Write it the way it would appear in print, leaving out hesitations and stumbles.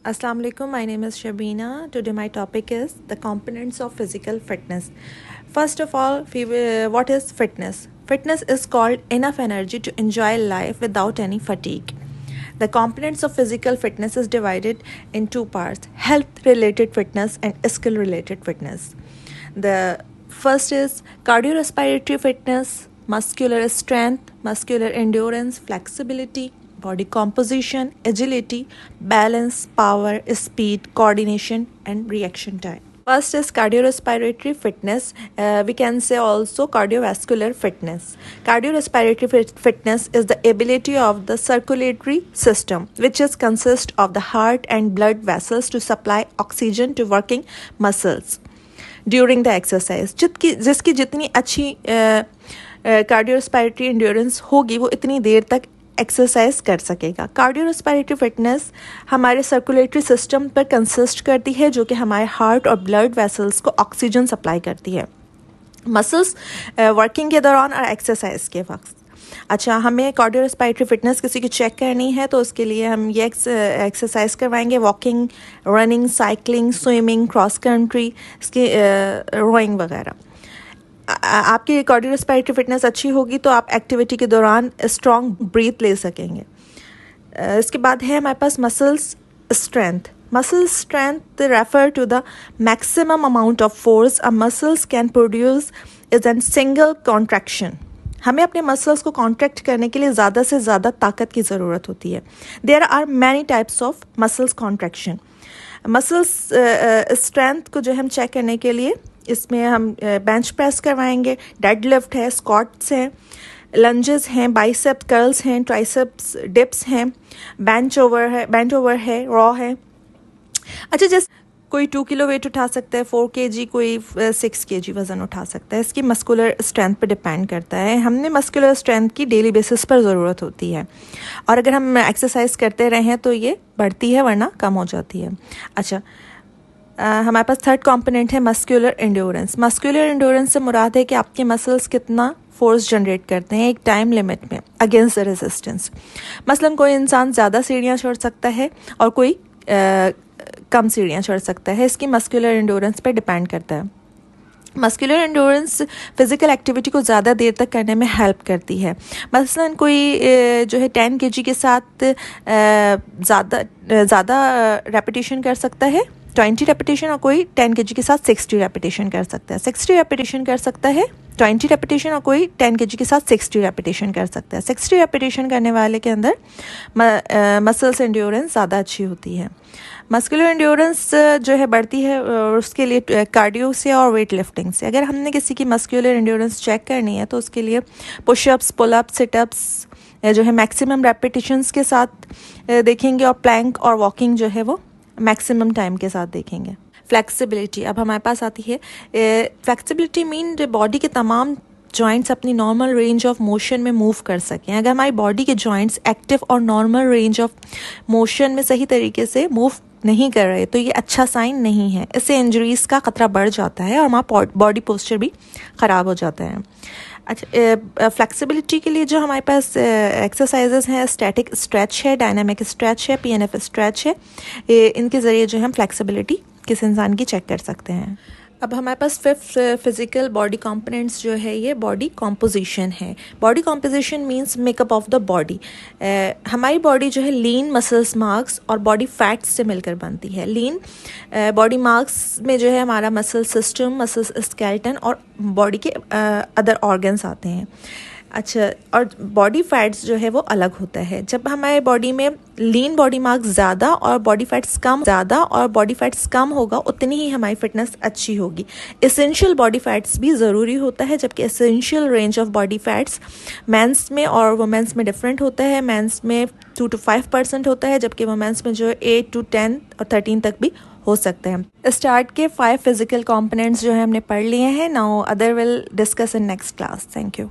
Assalamu alaikum, my name is Shabina. Today my topic is the components of physical fitness. First of all, what is fitness? Fitness is called enough energy to enjoy life without any fatigue. The components of physical fitness is divided in two parts: health related fitness and skill related fitness. The first is cardiorespiratory fitness, muscular strength, muscular endurance, flexibility, body composition, agility, balance, power, speed, coordination, and reaction time. First is cardiorespiratory fitness. We can say also cardiovascular fitness. Cardiorespiratory fitness is the ability of the circulatory system, which is consist of the heart and blood vessels to supply oxygen to working muscles during the exercise. जिसकी जितनी अच्छी cardiorespiratory endurance होगी वो इतनी देर तक exercise कर सकेगा. Cardiorespiratory fitness हमारे सर्कुलेटरी सिस्टम पर कंसिस्ट करती है, जो कि हमारे हार्ट और ब्लड वेसल्स को ऑक्सीजन सप्लाई करती है मसल्स वर्किंग के दौरान और एक्सरसाइज के वक्त. अच्छा, हमें कार्डियोरेस्पिरेटरी फिटनेस किसी की चेक करनी है तो उसके लिए हम ये एक्सरसाइज करवाएंगे: walking, running, cycling, swimming, cross country, इसकी रोइंग वगैरह. आपकी कार्डियोरेस्पिरेटरी फिटनेस अच्छी होगी तो आप एक्टिविटी के दौरान स्ट्रॉन्ग ब्रीथ ले सकेंगे. इसके बाद है हमारे पास muscles strength. Muscle strength refer to the maximum amount of force a muscles can produce is a single contraction. हमें अपने मसल्स को कॉन्ट्रैक्ट करने के लिए ज़्यादा से ज़्यादा ताकत की ज़रूरत होती है. There are many types of muscles contraction. Muscles strength को जो हम चेक करने के लिए इसमें हम बेंच प्रेस करवाएंगे, डेड लिफ्ट है, स्क्वाट्स हैं, लंजेस हैं, बाइसेप्स कर्ल्स हैं, ट्राइसेप्स डिप्स हैं, बेंच ओवर है, रॉ है. अच्छा, जैसे कोई 2 किलो वेट उठा सकता है, 4 kg, कोई 6 kg वज़न उठा सकता है. इसकी मस्कुलर स्ट्रेंथ पर डिपेंड करता है. हमने मस्कुलर स्ट्रेंथ की डेली बेसिस पर ज़रूरत होती है और अगर हम एक्सरसाइज करते रहें तो ये बढ़ती है, वरना कम हो जाती है. अच्छा, हमारे पास थर्ड कंपोनेंट है मस्कुलर एंड्योरेंस. मस्कुलर एंड्योरेंस से मुराद है कि आपके मसल्स कितना फोर्स जनरेट करते हैं एक टाइम लिमिट में अगेंस्ट द रेजिस्टेंस. मसलन कोई इंसान ज़्यादा सीढ़ियाँ चढ़ सकता है और कोई कम सीढ़ियाँ चढ़ सकता है. इसकी मस्कुलर एंड्योरेंस पर डिपेंड करता है. मस्कुलर एंड्योरेंस फिज़िकल एक्टिविटी को ज़्यादा देर तक करने में हेल्प करती है. मसलन कोई जो है 10 kg के साथ ज़्यादा रेपिटेशन कर सकता है, 20 रेपिटेशन, और कोई 10 kg के साथ 60 रेपिटेशन कर सकता है. 60 रेपिटेशन कर सकता है 20 रेपिटेशन, और कोई 10 kg के साथ 60 रेपिटेशन कर सकता है. 60 रेपिटेशन करने वाले के अंदर मसल्स एंड्योरेंस ज़्यादा अच्छी होती है. मस्कुलर एंड्योरेंस जो है बढ़ती है उसके लिए कार्डियो से और वेट लिफ्टिंग से. अगर हमने किसी की मस्कुलर एंड्योरेंस चेक करनी है तो उसके लिए पुशअप्स, पुलअप्स, सिटअप्स जो है मैक्सिमम रेपिटेशंस के साथ देखेंगे, और प्लैंक और वॉकिंग जो है वो मैक्सिमम टाइम के साथ देखेंगे. फ्लेक्सिबिलिटी अब हमारे पास आती है. फ्लेक्सिबिलिटी मीन बॉडी के तमाम जॉइंट्स अपनी नॉर्मल रेंज ऑफ मोशन में मूव कर सकें. अगर हमारी बॉडी के जॉइंट्स एक्टिव और नॉर्मल रेंज ऑफ मोशन में सही तरीके से मूव नहीं कर रहे तो ये अच्छा साइन नहीं है. इससे इंजरीज़ का ख़तरा बढ़ जाता है और हमारा बॉडी पोस्चर भी ख़राब हो जाता है. अच्छा, फ्लेक्सिबिलिटी के लिए जो हमारे पास एक्सरसाइजेज हैं, स्टैटिक स्ट्रेच है, डायनामिक स्ट्रेच है, PNF स्ट्रेच है. इनके ज़रिए जो हम फ्लेक्सिबिलिटी किस इंसान की चेक कर सकते हैं. अब हमारे पास फिफ्थ फिज़िकल बॉडी कंपोनेंट्स जो है ये बॉडी कॉम्पोजिशन है. Body composition means makeup of the body. हमारी बॉडी जो है लीन मसल्स मार्क्स और बॉडी फैट्स से मिलकर बनती है. लीन बॉडी मार्क्स में जो है हमारा मसल सिस्टम, मसल स्केलेटन और बॉडी के अदर ऑर्गन्स आते हैं. अच्छा, और बॉडी फैट्स जो है वो अलग होता है. जब हमारे बॉडी में लीन बॉडी मार्क्स ज़्यादा और बॉडी फैट्स कम होगा उतनी ही हमारी फिटनेस अच्छी होगी. एसेंशियल बॉडी फैट्स भी ज़रूरी होता है, जबकि essential range of body fats men's में और वुमेंस में डिफरेंट होता है. मेंस में 2 to 5% होता है, जबकि वुमेंस में जो है 8 to 10 और 13 तक भी हो सकते हैं. स्टार्ट के 5 फिजिकल कंपोनेंट्स जो है हमने पढ़ लिए हैं. Now other will discuss in next class. Thank you.